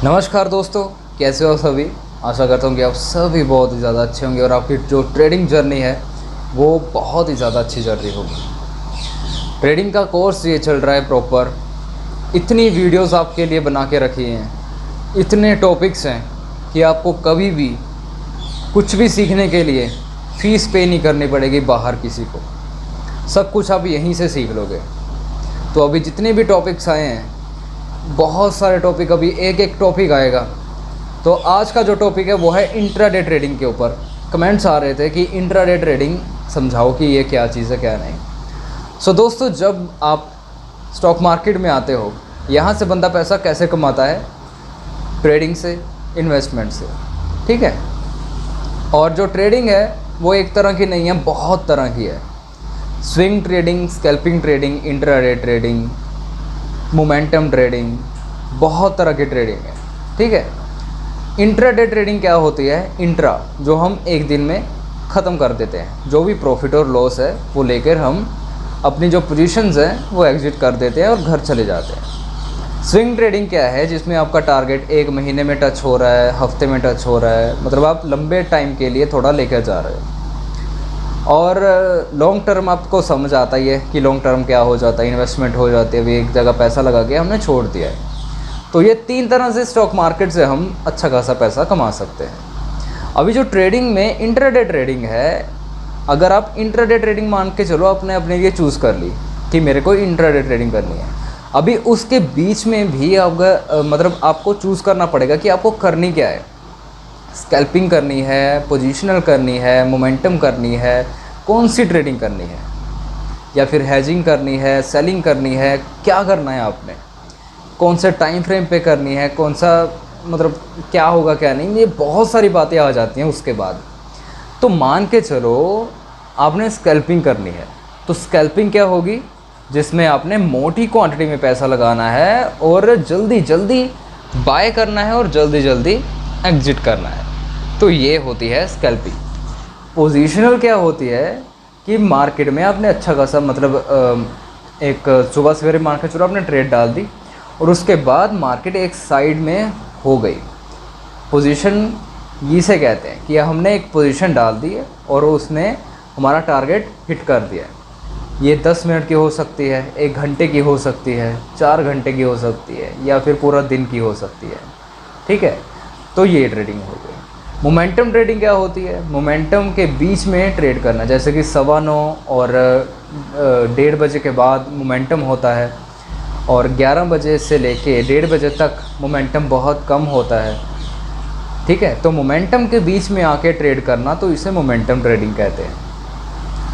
नमस्कार दोस्तों, कैसे हो सभी। आशा करता हूँ कि आप सभी बहुत ही ज़्यादा अच्छे होंगे और आपकी जो ट्रेडिंग जर्नी है वो बहुत ही ज़्यादा अच्छी जर्नी होगी। ट्रेडिंग का कोर्स ये चल रहा है प्रॉपर, इतनी वीडियोस आपके लिए बना के रखी हैं, इतने टॉपिक्स हैं कि आपको कभी भी कुछ भी सीखने के लिए फ़ीस पे नहीं करनी पड़ेगी बाहर किसी को। सब कुछ आप यहीं से सीख लोगे। तो अभी जितने भी टॉपिक्स आए हैं, बहुत सारे टॉपिक, अभी एक एक टॉपिक आएगा। तो आज का जो टॉपिक है वो है इंट्राडे ट्रेडिंग के ऊपर। कमेंट्स आ रहे थे कि इंट्राडे ट्रेडिंग समझाओ कि ये क्या चीज़ है क्या नहीं। सो दोस्तों, जब आप स्टॉक मार्केट में आते हो, यहाँ से बंदा पैसा कैसे कमाता है? ट्रेडिंग से, इन्वेस्टमेंट से, ठीक है। और जो ट्रेडिंग है वो एक तरह की नहीं है, बहुत तरह की है। Swing trading, scalping trading, intraday trading, momentum trading, बहुत तरह की ट्रेडिंग है, ठीक है। इंट्राडे ट्रेडिंग क्या होती है? इंट्रा, जो हम एक दिन में ख़त्म कर देते हैं, जो भी प्रॉफिट और लॉस है वो लेकर हम अपनी जो पोजीशंस हैं वो एग्जिट कर देते हैं और घर चले जाते हैं। स्विंग ट्रेडिंग क्या है? जिसमें आपका टारगेट एक महीने में टच हो रहा है, हफ्ते में टच हो रहा है, मतलब आप लंबे टाइम के लिए थोड़ा लेकर जा रहे हो। और लॉन्ग टर्म आपको समझ आता ही है कि लॉन्ग टर्म क्या हो जाता है, इन्वेस्टमेंट हो जाती है, अभी एक जगह पैसा लगा के हमने छोड़ दिया है। तो ये तीन तरह से स्टॉक मार्केट से हम अच्छा खासा पैसा कमा सकते हैं। अभी जो ट्रेडिंग में इंट्राडे ट्रेडिंग है, अगर आप इंट्राडे ट्रेडिंग मान के चलो, आपने अपने लिए चूज़ कर ली कि मेरे को इंट्राडे ट्रेडिंग करनी है, अभी उसके बीच में भी आपका मतलब आपको चूज़ करना पड़ेगा कि आपको करनी क्या है। स्कैल्पिंग करनी है, पोजीशनल करनी है, मोमेंटम करनी है, कौन सी ट्रेडिंग करनी है, या फिर हेजिंग करनी है, सेलिंग करनी है, क्या करना है आपने, कौन से टाइम फ्रेम पे करनी है, कौन सा मतलब क्या होगा क्या नहीं, ये बहुत सारी बातें आ जाती हैं उसके बाद। तो मान के चलो आपने स्कैल्पिंग करनी है, तो स्कैल्पिंग क्या होगी? जिसमें आपने मोटी क्वांटिटी में पैसा लगाना है और जल्दी जल्दी बाय करना है और जल्दी जल्दी एग्जिट करना है। तो ये होती है स्कैल्पिंग। पोजीशनल क्या होती है कि मार्केट में आपने अच्छा खासा मतलब एक सुबह सवेरे मार्केट चलो आपने ट्रेड डाल दी और उसके बाद मार्केट एक साइड में हो गई। पोजीशन इसे कहते हैं कि हमने एक पोजीशन डाल दी है और उसने हमारा टारगेट हिट कर दिया है। ये 10 मिनट की हो सकती है, 1 घंटे की हो सकती है, 4 घंटे की हो सकती है, या फिर पूरा दिन की हो सकती है, ठीक है। तो ये ट्रेडिंग हो गई। मोमेंटम ट्रेडिंग क्या होती है? मोमेंटम के बीच में ट्रेड करना, जैसे कि 9:15 और 1:30 बजे के बाद मोमेंटम होता है और 11 बजे से लेके 1:30 बजे तक मोमेंटम बहुत कम होता है, ठीक है। तो मोमेंटम के बीच में आके ट्रेड करना, तो इसे मोमेंटम ट्रेडिंग कहते हैं।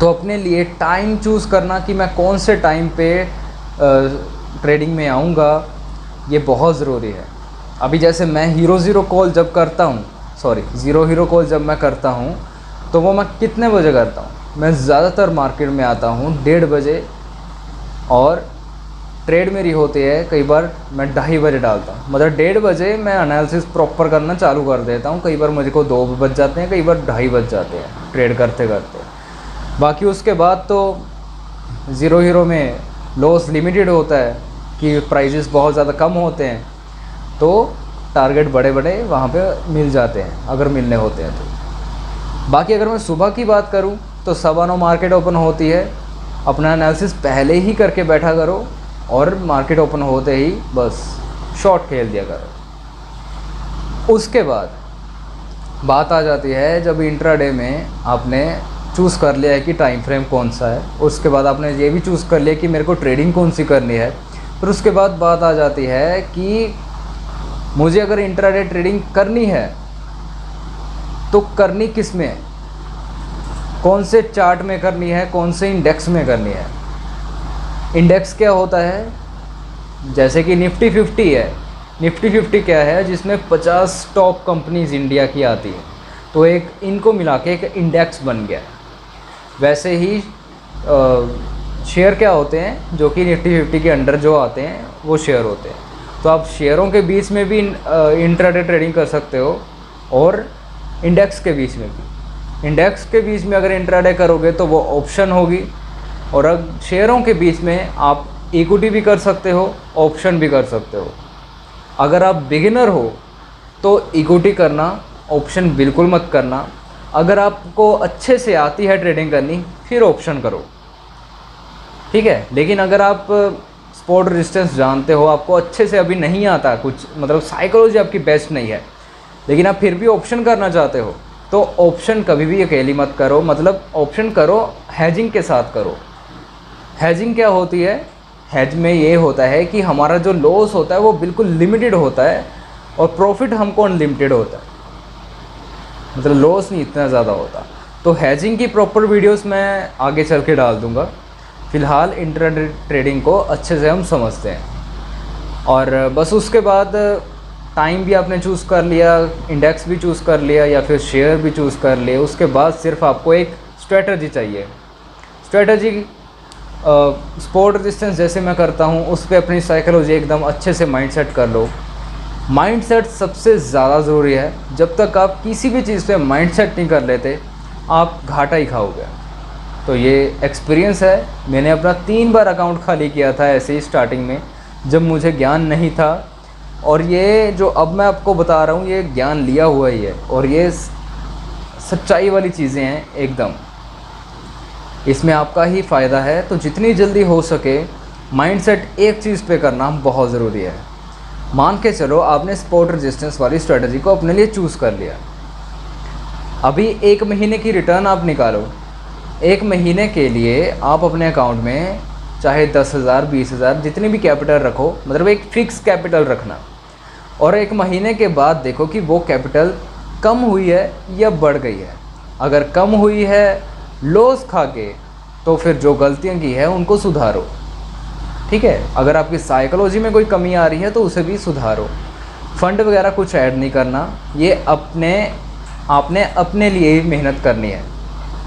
तो अपने लिए टाइम चूज़ करना कि मैं कौन से टाइम पे ट्रेडिंग में आऊँगा, ये बहुत ज़रूरी है। अभी जैसे मैं ज़ीरो कॉल जब करता हूँ, ज़ीरो कॉल जब मैं करता हूँ, तो वो मैं कितने बजे करता हूँ? मैं ज़्यादातर मार्केट में आता हूँ 1:30 बजे और ट्रेड मेरी होती है, कई बार मैं 2:30 बजे डालता हूँ। मतलब 1:30 बजे मैं एनालिसिस प्रॉपर करना चालू कर देता हूँ। कई बार मुझे को 2 बज जाते हैं, कई बार 2:30 बज जाते हैं ट्रेड करते करते। बाकी उसके बाद तो ज़ीरो में लॉस लिमिटेड होता है कि प्राइजेस बहुत ज़्यादा कम होते हैं, तो टारगेट बड़े बड़े वहाँ पे मिल जाते हैं अगर मिलने होते हैं तो। बाकी अगर मैं सुबह की बात करूँ तो 9:15 मार्केट ओपन होती है। अपना एनालिसिस पहले ही करके बैठा करो और मार्केट ओपन होते ही बस शॉर्ट खेल दिया करो। उसके बाद बात आ जाती है जब इंट्राडे में आपने चूज़ कर लिया है कि टाइम फ्रेम कौन सा है, उसके बाद आपने ये भी चूज़ कर लिया कि मेरे को ट्रेडिंग कौन सी करनी है। फिर उसके बाद बात आ जाती है कि मुझे अगर इंट्राडे ट्रेडिंग करनी है तो करनी किस में, कौन से चार्ट में करनी है, कौन से इंडेक्स में करनी है। इंडेक्स क्या होता है? जैसे कि निफ्टी 50 है। निफ्टी 50 क्या है? जिसमें 50 टॉप कंपनीज़ इंडिया की आती है, तो एक इनको मिला के एक इंडेक्स बन गया। वैसे ही शेयर क्या होते हैं? जो कि निफ्टी 50 के अंडर जो आते हैं वो शेयर होते हैं। तो आप शेयरों के बीच में भी इंट्राडे ट्रेडिंग कर सकते हो और इंडेक्स के बीच में भी। इंडेक्स के बीच में अगर इंट्राडे करोगे तो वो ऑप्शन होगी, और अब शेयरों के बीच में आप इक्विटी भी कर सकते हो, ऑप्शन भी कर सकते हो। अगर आप बिगिनर हो तो इक्विटी करना ऑप्शन बिल्कुल मत करना। अगर आपको अच्छे से आती है ट्रेडिंग करनी फिर ऑप्शन करो, ठीक है। लेकिन अगर आप सपोर्ट रेजिस्टेंस जानते हो, आपको अच्छे से अभी नहीं आता कुछ, मतलब साइकोलॉजी आपकी बेस्ट नहीं है, लेकिन आप फिर भी ऑप्शन करना चाहते हो, तो ऑप्शन कभी भी अकेली मत करो। मतलब ऑप्शन करो हेजिंग के साथ करो। हेजिंग क्या होती है? हेज में ये होता है कि हमारा जो लॉस होता है वो बिल्कुल लिमिटेड होता है और प्रॉफिट हमको अनलिमिटेड होता है, मतलब लॉस नहीं इतना ज़्यादा होता। तो हेजिंग की प्रॉपर वीडियोस मैं आगे चल के डाल दूँगा। फ़िलहाल इंट्राडे ट्रेडिंग को अच्छे से हम समझते हैं। और बस उसके बाद टाइम भी आपने चूज़ कर लिया, इंडेक्स भी चूज़ कर लिया या फिर शेयर भी चूज़ कर लिए, उसके बाद सिर्फ आपको एक स्ट्रेटजी चाहिए। स्ट्रेटजी सपोर्ट रेजिस्टेंस जैसे मैं करता हूँ उस पर अपनी साइकोलॉजी एकदम अच्छे से माइंडसेट कर लो। माइंडसेट सबसे ज़्यादा ज़रूरी है। जब तक आप किसी भी चीज़ पे माइंडसेट नहीं कर लेते आप घाटा ही खाओगे। तो ये एक्सपीरियंस है। मैंने अपना 3 बार अकाउंट खाली किया था ऐसे ही स्टार्टिंग में, जब मुझे ज्ञान नहीं था। और ये जो अब मैं आपको बता रहा हूँ ये ज्ञान लिया हुआ ही है और ये सच्चाई वाली चीज़ें हैं एकदम। इसमें आपका ही फ़ायदा है। तो जितनी जल्दी हो सके माइंडसेट एक चीज़ पे करना बहुत ज़रूरी है। मान के चलो आपने सपोर्ट रेजिस्टेंस वाली स्ट्रेटजी को अपने लिए चूज़ कर लिया। अभी 1 महीने की रिटर्न आप निकालो। 1 महीने के लिए आप अपने अकाउंट में चाहे 10,000 20,000 जितनी भी कैपिटल रखो, मतलब एक फ़िक्स कैपिटल रखना। और 1 महीने के बाद देखो कि वो कैपिटल कम हुई है या बढ़ गई है। अगर कम हुई है लॉस खा के तो फिर जो गलतियाँ की है उनको सुधारो, ठीक है। अगर आपकी साइकोलॉजी में कोई कमी आ रही है तो उसे भी सुधारो। फंड वगैरह कुछ ऐड नहीं करना, ये आपने अपने लिए ही मेहनत करनी है।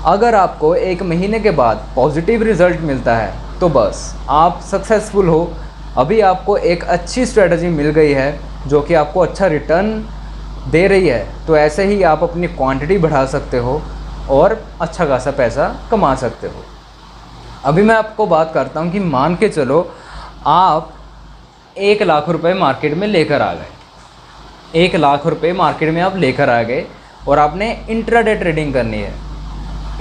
अगर आपको 1 महीने के बाद पॉजिटिव रिज़ल्ट मिलता है तो बस आप सक्सेसफुल हो। अभी आपको एक अच्छी स्ट्रेटजी मिल गई है जो कि आपको अच्छा रिटर्न दे रही है, तो ऐसे ही आप अपनी क्वांटिटी बढ़ा सकते हो और अच्छा खासा पैसा कमा सकते हो। अभी मैं आपको बात करता हूँ कि मान के चलो आप 1 लाख रुपए मार्केट में लेकर आ गए। 1 लाख रुपए मार्केट में आप लेकर आ गए और आपने इंट्राडे ट्रेडिंग करनी है।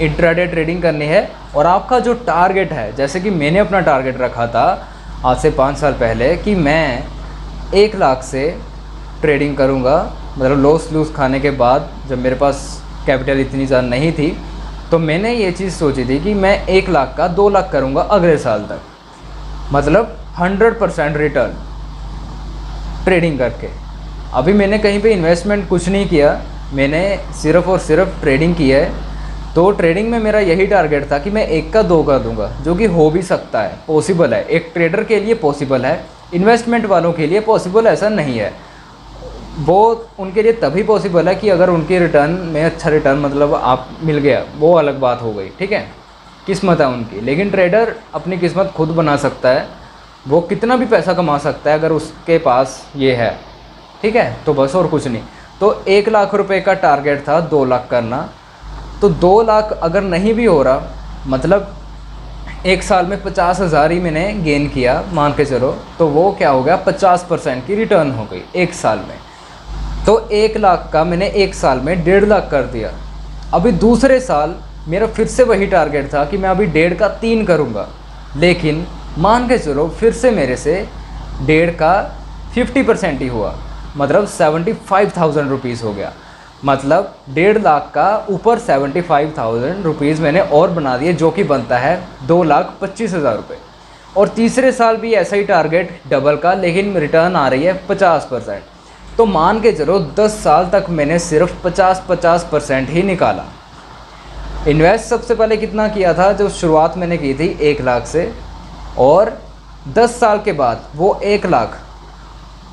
इंट्राडे ट्रेडिंग करनी है और आपका जो टारगेट है, जैसे कि मैंने अपना टारगेट रखा था आज से 5 साल पहले कि मैं 1 लाख से ट्रेडिंग करूँगा। मतलब लॉस खाने के बाद जब मेरे पास कैपिटल इतनी ज़्यादा नहीं थी तो मैंने ये चीज़ सोची थी कि मैं 1 लाख का 2 लाख करूँगा अगले साल तक, मतलब 100% रिटर्न ट्रेडिंग करके। अभी मैंने कहीं पे इन्वेस्टमेंट कुछ नहीं किया, मैंने सिर्फ़ और सिर्फ ट्रेडिंग की है। तो ट्रेडिंग में मेरा यही टारगेट था कि मैं 1 का 2 कर दूंगा, जो कि हो भी सकता है, पॉसिबल है। एक ट्रेडर के लिए पॉसिबल है, इन्वेस्टमेंट वालों के लिए पॉसिबल ऐसा नहीं है। वो उनके लिए तभी पॉसिबल है कि अगर उनके रिटर्न में अच्छा रिटर्न मतलब आप मिल गया, वो अलग बात हो गई, ठीक है, किस्मत है उनकी। लेकिन ट्रेडर अपनी किस्मत खुद बना सकता है, वो कितना भी पैसा कमा सकता है अगर उसके पास ये है, ठीक है। तो बस और कुछ नहीं। तो 1 लाख रुपए का टारगेट था 2 लाख करना। तो 2 लाख अगर नहीं भी हो रहा, मतलब 1 साल में 50,000 ही मैंने गेन किया मान के चलो, तो वो क्या हो गया 50% की रिटर्न हो गई 1 साल में। तो 1 लाख का मैंने 1 साल में 1.5 लाख कर दिया। अभी दूसरे साल मेरा फिर से वही टारगेट था कि मैं अभी 1.5 का 3 करूँगा, लेकिन मान के चलो फिर से मेरे से 1.5 का 50% ही हुआ, मतलब 75,000 रुपीज़ हो गया। मतलब 1.5 लाख का ऊपर 75,000 रुपीज़ मैंने और बना दिए, जो कि बनता है 2,25,000 रुपये। और तीसरे साल भी ऐसा ही टारगेट डबल का, लेकिन रिटर्न आ रही है 50%। तो मान के चलो 10 साल तक मैंने सिर्फ 50% ही निकाला। इन्वेस्ट सबसे पहले कितना किया था, जो शुरुआत मैंने की थी 1 लाख से, और 10 साल के बाद वो 1 लाख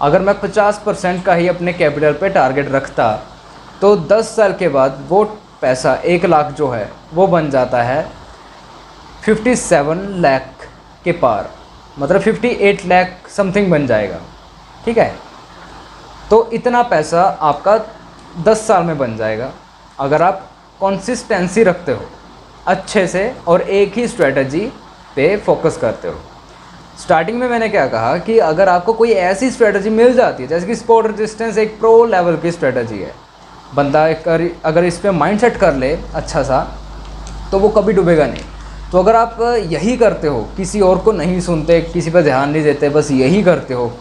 अगर मैं 50% का ही अपने कैपिटल पे टारगेट रखता तो 10 साल के बाद वो पैसा 1 लाख जो है वो बन जाता है 57 लाख के पार, मतलब 58 लाख समथिंग बन जाएगा, ठीक है। तो इतना पैसा आपका 10 साल में बन जाएगा अगर आप कंसिस्टेंसी रखते हो अच्छे से और एक ही स्ट्रेटजी पे फोकस करते हो। स्टार्टिंग में मैंने क्या कहा कि अगर आपको कोई ऐसी स्ट्रेटजी मिल जाती है, जैसे कि स्पोर्ट रेजिस्टेंस एक प्रो लेवल की स्ट्रेटजी है, बंदा अगर इस पर माइंड सेट कर ले अच्छा सा, तो वो कभी डूबेगा नहीं। तो अगर आप यही करते हो, किसी और को नहीं सुनते, किसी पर ध्यान नहीं देते, बस यही करते हो,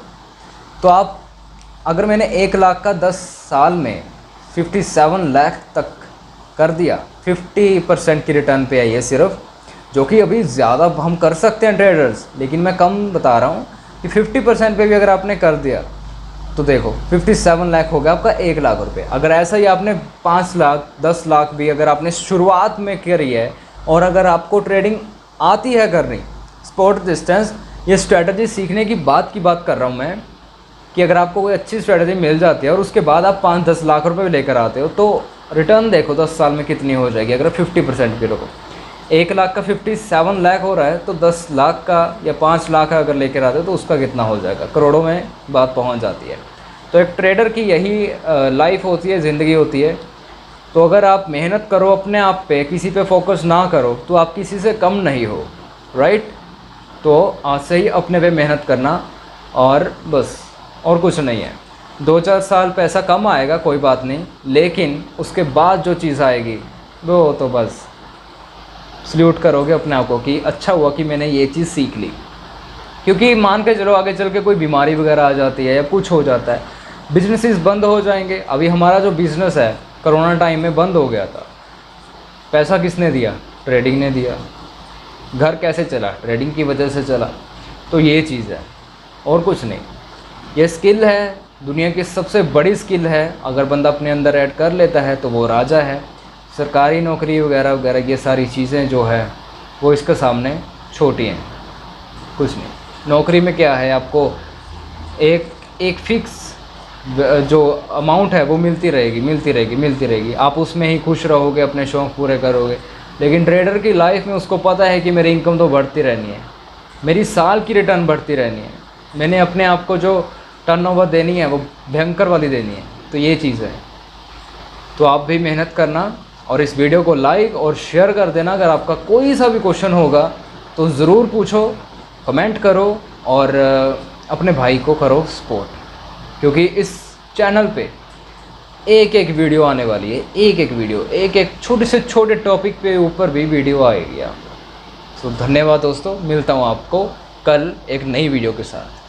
तो आप, अगर मैंने 1 लाख का 10 साल में 57 लाख तक कर दिया, 50% की रिटर्न पे आई है सिर्फ, जो कि अभी ज़्यादा हम कर सकते हैं ट्रेडर्स, लेकिन मैं कम बता रहा हूँ कि 50% पे भी अगर आपने कर दिया तो देखो 57 लाख हो गया आपका 1 लाख रुपए। अगर ऐसा ही आपने 5 लाख 10 लाख भी अगर आपने शुरुआत में करी है, और अगर आपको ट्रेडिंग आती है करनी, स्पोर्ट डिस्टेंस, ये स्ट्रेटजी सीखने की बात कर रहा हूँ मैं, कि अगर आपको कोई अच्छी स्ट्रेटजी मिल जाती है और उसके बाद आप 5-10 लाख रुपए लेकर आते हो, तो रिटर्न देखो 10 साल में कितनी हो जाएगी। अगर 50% भी रखो, 1 लाख का 57 लाख हो रहा है, तो 10 लाख का या 5 लाख का अगर लेकर आते हो तो उसका कितना हो जाएगा, करोड़ों में बात पहुंच जाती है। तो एक ट्रेडर की यही लाइफ होती है, ज़िंदगी होती है। तो अगर आप मेहनत करो अपने आप पे, किसी पे फोकस ना करो, तो आप किसी से कम नहीं हो, राइट। तो आज से ही अपने पे मेहनत करना, और बस, और कुछ नहीं है। 2-4 साल पैसा कम आएगा, कोई बात नहीं, लेकिन उसके बाद जो चीज़ आएगी वो तो बस सल्यूट करोगे अपने आप को कि अच्छा हुआ कि मैंने ये चीज़ सीख ली। क्योंकि मान के चलो आगे चल के कोई बीमारी वगैरह आ जाती है या कुछ हो जाता है, बिजनेसेस बंद हो जाएंगे। अभी हमारा जो बिज़नेस है कोरोना टाइम में बंद हो गया था, पैसा किसने दिया? ट्रेडिंग ने दिया। घर कैसे चला? ट्रेडिंग की वजह से चला। तो ये चीज़ है और कुछ नहीं। ये स्किल है, दुनिया की सबसे बड़ी स्किल है। अगर बंदा अपने अंदर ऐड कर लेता है तो वो राजा है। सरकारी नौकरी वगैरह वगैरह ये सारी चीज़ें जो है वो इसके सामने छोटी हैं, कुछ नहीं। नौकरी में क्या है, आपको एक फिक्स जो अमाउंट है वो मिलती रहेगी। आप उसमें ही खुश रहोगे, अपने शौक़ पूरे करोगे। लेकिन ट्रेडर की लाइफ में उसको पता है कि मेरी इनकम तो बढ़ती रहनी है, मेरी साल की रिटर्न बढ़ती रहनी है, मैंने अपने आप को जो टर्नओवर देनी है वो भयंकर वाली देनी है। तो ये चीज़ है। तो आप भी मेहनत करना और इस वीडियो को लाइक और शेयर कर देना। अगर आपका कोई सा भी क्वेश्चन होगा तो ज़रूर पूछो, कमेंट करो और अपने भाई को करो सपोर्ट, क्योंकि इस चैनल पे एक वीडियो आने वाली है, एक छोटे से छोटे टॉपिक पे ऊपर भी वीडियो आएगी। आप तो धन्यवाद दोस्तों, मिलता हूँ आपको कल एक नई वीडियो के साथ।